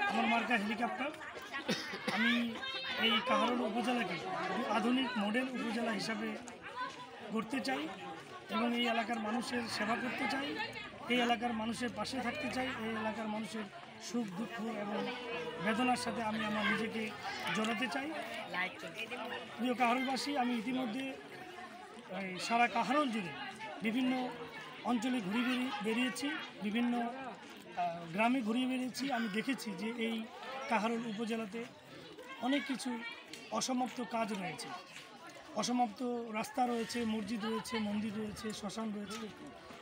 আমার মার্কা হেলিকপ্টার। আমি এই কাহারোল উপজেলাকে আধুনিক মডেল উপজেলা হিসাবে গড়তে চাই এবং এই এলাকার মানুষের সেবা করতে চাই, এই এলাকার মানুষের পাশে থাকতে চাই, এই এলাকার মানুষের সুখ দুঃখ এবং বেদনার সাথে আমি আমার নিজেকে জড়াতে চাই। প্রিয় কাহারোলবাসী, আমি ইতিমধ্যে সারা কাহারোল জুড়ে বিভিন্ন অঞ্চলে ঘুরে বেরিয়েছি, বিভিন্ন গ্রামে ঘুরিয়ে বেরিয়েছি। আমি দেখেছি যে এই কাহারোল উপজেলাতে অনেক কিছু অসমাপ্ত কাজ রয়েছে, অসমাপ্ত রাস্তা রয়েছে, মসজিদ রয়েছে, মন্দির রয়েছে, শ্মশান রয়েছে।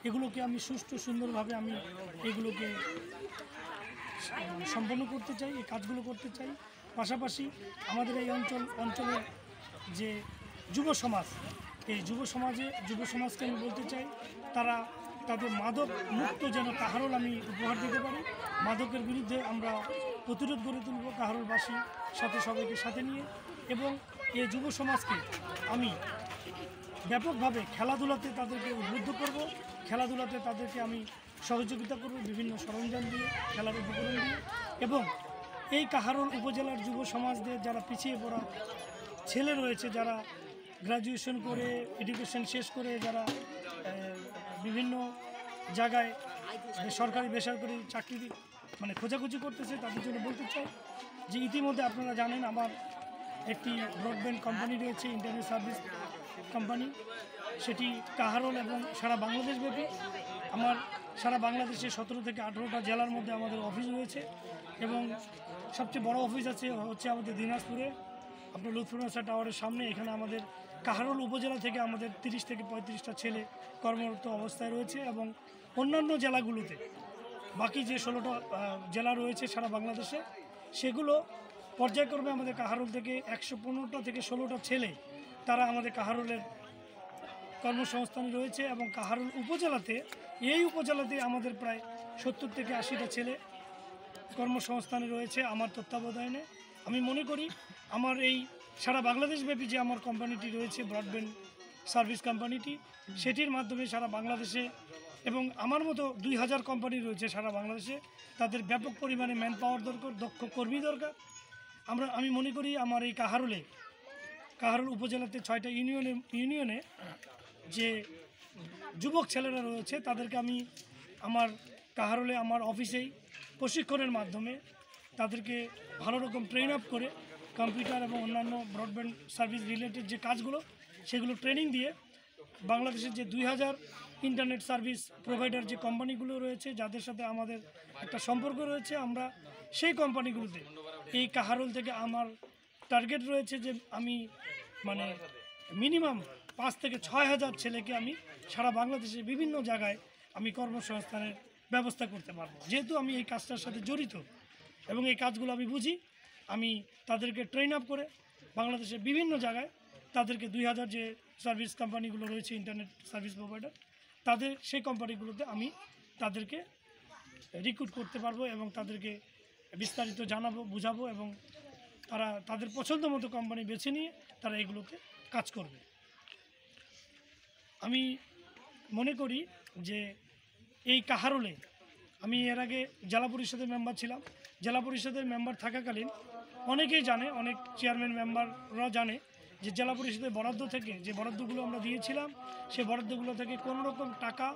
এগুলোকে আমি সুষ্ঠু সুন্দরভাবে আমি এগুলোকে সম্পন্ন করতে চাই, এই কাজগুলো করতে চাই। পাশাপাশি আমাদের এই অঞ্চলের যে যুব সমাজ, এই যুব সমাজকে আমি বলতে চাই, তারা তাদের মাদক মুক্ত যেন কাহারোল আমি উপহার দিতে পারি। মাদকের বিরুদ্ধে আমরা প্রতিরোধ গড়ে তুলব কাহারোলবাসীর সাথে, সবাইকে সাথে নিয়ে। এবং এই যুব সমাজকে আমি ব্যাপকভাবে খেলাধুলাতে তাদেরকে উদ্বুদ্ধ করব, খেলাধুলাতে তাদেরকে আমি সহযোগিতা করব বিভিন্ন সরঞ্জাম দিয়ে, খেলার উপকরণ দিয়ে। এবং এই কাহারোল উপজেলার যুব সমাজদের যারা পিছিয়ে পড়া ছেলে রয়েছে, যারা গ্র্যাজুয়েশন করে এডুকেশন শেষ করে যারা বিভিন্ন জায়গায় সরকারি বেসরকারি চাকরি খোঁজাখুঁজি করতেছে, তাদের জন্য বলতে চাই যে ইতিমধ্যে আপনারা জানেন আমার একটি ব্রডব্যান্ড কোম্পানি রয়েছে, ইন্টারনেট সার্ভিস কোম্পানি। সেটি কাহারোল এবং সারা বাংলাদেশব্যাপী। আমার সারা বাংলাদেশে 17 থেকে 18টা জেলার মধ্যে আমাদের অফিস রয়েছে এবং সবচেয়ে বড় অফিস হচ্ছে আমাদের দিনাজপুরে, আপনার লুৎফুন্নেসা টাওয়ারের সামনে। এখানে আমাদের কাহারোল উপজেলা থেকে আমাদের 30 থেকে 35টা ছেলে কর্মরত অবস্থায় রয়েছে এবং অন্যান্য জেলাগুলোতে বাকি যে 16টা জেলা রয়েছে সারা বাংলাদেশে, সেগুলো পর্যায়ক্রমে আমাদের কাহারোল থেকে 115টা থেকে 16টা ছেলে তারা আমাদের কাহারোলের কর্মসংস্থান রয়েছে। এবং কাহারোল এই উপজেলাতে আমাদের প্রায় 70 থেকে 80টা ছেলে কর্মসংস্থানে রয়েছে আমার তত্ত্বাবধানে। আমি মনে করি আমার এই সারা বাংলাদেশব্যাপী যে আমার কোম্পানিটি রয়েছে, ব্রডব্যান্ড সার্ভিস কোম্পানিটি, সেটির মাধ্যমে সারা বাংলাদেশে এবং আমার মতো 2000 কোম্পানি রয়েছে সারা বাংলাদেশে, তাদের ব্যাপক পরিমাণে ম্যান পাওয়ার দরকার, দক্ষ কর্মী দরকার। আমি মনে করি আমার এই কাহারোল উপজেলাতে 6টা ইউনিয়নে যে যুবক ছেলেরা রয়েছে তাদেরকে আমি আমার কাহারোলে আমার অফিসেই প্রশিক্ষণের মাধ্যমে তাদেরকে ভালো রকম ট্রেন আপ করে কম্পিউটার এবং অন্যান্য ব্রডব্যান্ড সার্ভিস রিলেটেড যে কাজগুলো সেগুলো ট্রেনিং দিয়ে বাংলাদেশের যে 2000 ইন্টারনেট সার্ভিস প্রোভাইডার যে কোম্পানিগুলো রয়েছে, যাদের সাথে আমাদের একটা সম্পর্ক রয়েছে, আমরা সেই কোম্পানিগুলোতে এই কাহারোল থেকে আমার টার্গেট রয়েছে যে আমি মিনিমাম 5 থেকে 6,000 ছেলেকে আমি সারা বাংলাদেশে বিভিন্ন জায়গায় আমি কর্মসংস্থানের ব্যবস্থা করতে পারবো। যেহেতু আমি এই কাজটার সাথে জড়িত এবং এই কাজগুলো আমি বুঝি, আমি তাদেরকে ট্রেন আপ করে বাংলাদেশের বিভিন্ন জায়গায় তাদেরকে 2000 যে সার্ভিস কোম্পানিগুলো রয়েছে ইন্টারনেট সার্ভিস প্রোভাইডার, তাদের সেই কোম্পানিগুলোতে আমি তাদেরকে রিক্রুট করতে পারবো এবং তাদেরকে বিস্তারিত জানাবো, বুঝাবো এবং তারা তাদের পছন্দ মতো কোম্পানি বেছে নিয়ে তারা এগুলোতে কাজ করবে। আমি মনে করি যে এই কাহারোলে আমি এর আগে জেলা পরিষদের মেম্বার ছিলাম। জেলা পরিষদের মেম্বার থাকাকালীন অনেকেই জানে, অনেক চেয়ারম্যান মেম্বাররা জানে যে জেলা পরিষদের বরাদ্দ থেকে যে বরাদ্দগুলো আমরা দিয়েছিলাম, সেই বরাদ্দগুলো থেকে কোনো রকম টাকা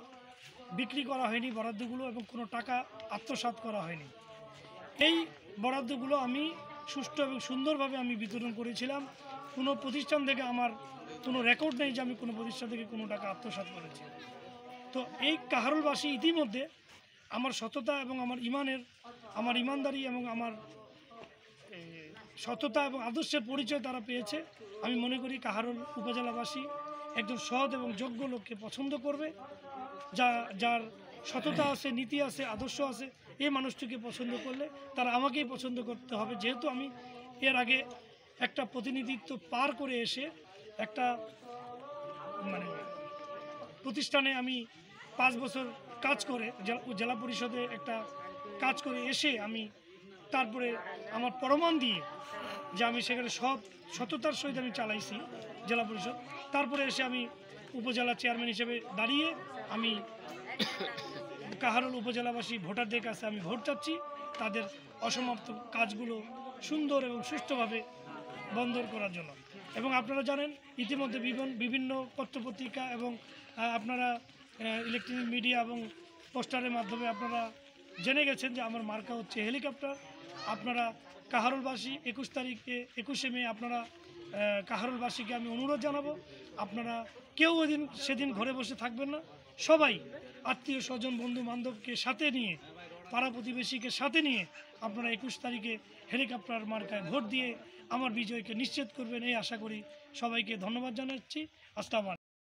বিক্রি করা হয়নি বরাদ্দগুলো, এবং কোনো টাকা আত্মসাৎ করা হয়নি। এই বরাদ্দগুলো আমি সুষ্ঠু এবং সুন্দরভাবে আমি বিতরণ করেছিলাম। কোনো প্রতিষ্ঠান থেকে আমার কোনো রেকর্ড নেই যে আমি কোনো প্রতিষ্ঠান থেকে কোনো টাকা আত্মসাৎ করেছি। তো এই কাহারোলবাসী ইতিমধ্যে আমার সততা এবং আমার ইমানদারি এবং আমার সততা এবং আদর্শের পরিচয় তারা পেয়েছে। আমি মনে করি কাহারোল উপজেলাবাসী একজন সৎ এবং যোগ্য লোককে পছন্দ করবে, যার সততা আছে, নীতি আছে, আদর্শ আছে। এই মানুষটিকে পছন্দ করলে তারা আমাকেই পছন্দ করতে হবে। যেহেতু আমি এর আগে একটা প্রতিনিধিত্ব পার করে এসে একটা প্রতিষ্ঠানে আমি 5 বছর কাজ করে জেলা পরিষদে একটা কাজ করে এসে আমি তারপরে আমার প্রমাণ দিয়ে যে আমি সেখানে সততার সহিত আমি চালাইছি জেলা পরিষদ। তারপরে এসে আমি উপজেলা চেয়ারম্যান হিসেবে দাঁড়িয়ে আমি কাহারোল উপজেলাবাসী ভোটারদের কাছে আমি ভোট চাচ্ছি। তাদের অসমাপ্ত কাজগুলো সুন্দর এবং সুষ্ঠুভাবে বন্ধ করার জন্য। এবং আপনারা জানেন ইতিমধ্যে বিভিন্ন পত্রপত্রিকা এবং আপনারা ইলেকট্রনিক মিডিয়া এবং পোস্টারের মাধ্যমে আপনারা জেনে গেছেন যে আমার মার্কা হচ্ছে হেলিকপ্টার। আপনারা কাহারোলবাসী 21শে মে আপনারা কাহারোলবাসীকে আমি অনুরোধ জানাবো, আপনারা কেউ সেদিন ঘরে বসে থাকবেন না, সবাই আত্মীয় স্বজন বন্ধু বান্ধবকে সাথে নিয়ে, পাড়া প্রতিবেশীকে সাথে নিয়ে আপনারা 21 তারিখে হেলিকপ্টার মার্কায় ভোট দিয়ে আমার বিজয়কে নিশ্চিত করবেন, এই আশা করি। সবাইকে ধন্যবাদ জানাচ্ছি। আসসালামু আলাইকুম।